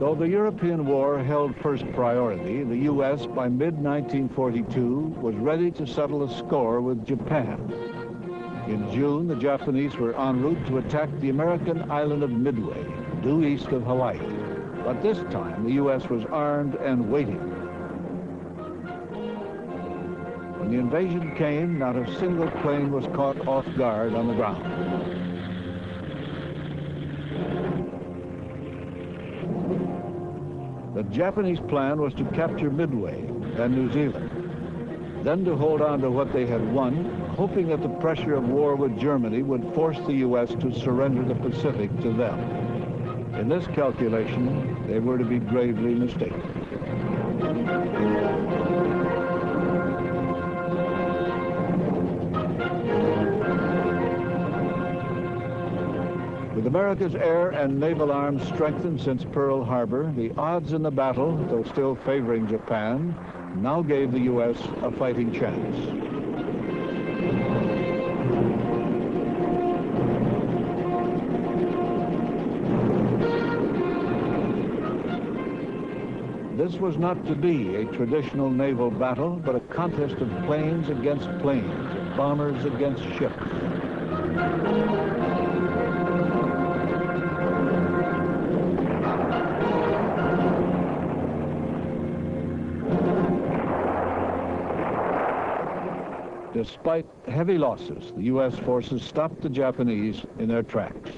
Though the European war held first priority, the U.S. by mid-1942 was ready to settle a score with Japan. In June, the Japanese were en route to attack the American island of Midway, due east of Hawaii. But this time, the U.S. was armed and waiting. When the invasion came, not a single plane was caught off guard on the ground. The Japanese plan was to capture Midway and New Zealand, then to hold on to what they had won, hoping that the pressure of war with Germany would force the U.S. to surrender the Pacific to them. In this calculation, they were to be gravely mistaken. With America's air and naval arms strengthened since Pearl Harbor, the odds in the battle, though still favoring Japan, now gave the U.S. a fighting chance. This was not to be a traditional naval battle, but a contest of planes against planes, bombers against ships. Despite heavy losses, the U.S. forces stopped the Japanese in their tracks.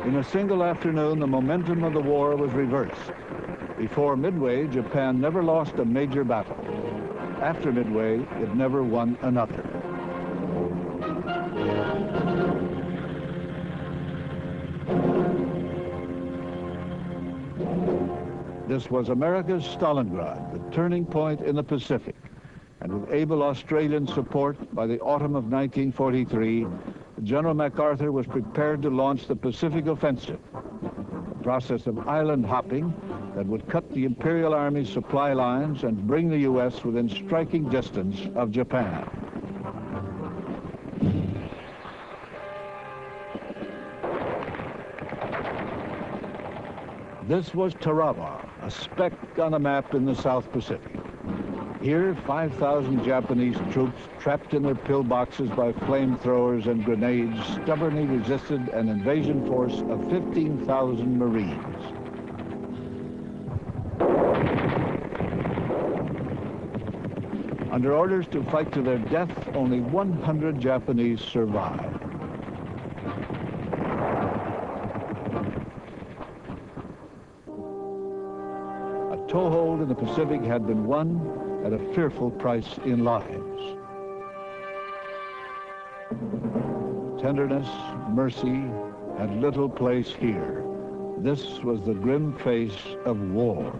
In a single afternoon, the momentum of the war was reversed. Before Midway, Japan never lost a major battle. After Midway, it never won another. This was America's Stalingrad, the turning point in the Pacific. And with able Australian support, by the autumn of 1943, General MacArthur was prepared to launch the Pacific Offensive, a process of island hopping that would cut the Imperial Army's supply lines and bring the U.S. within striking distance of Japan. This was Tarawa, a speck on a map in the South Pacific. Here, 5,000 Japanese troops, trapped in their pillboxes by flamethrowers and grenades, stubbornly resisted an invasion force of 15,000 Marines. Under orders to fight to their death, only 100 Japanese survived. A toehold in the Pacific had been won at a fearful price in lives. Tenderness, mercy had little place here. This was the grim face of war.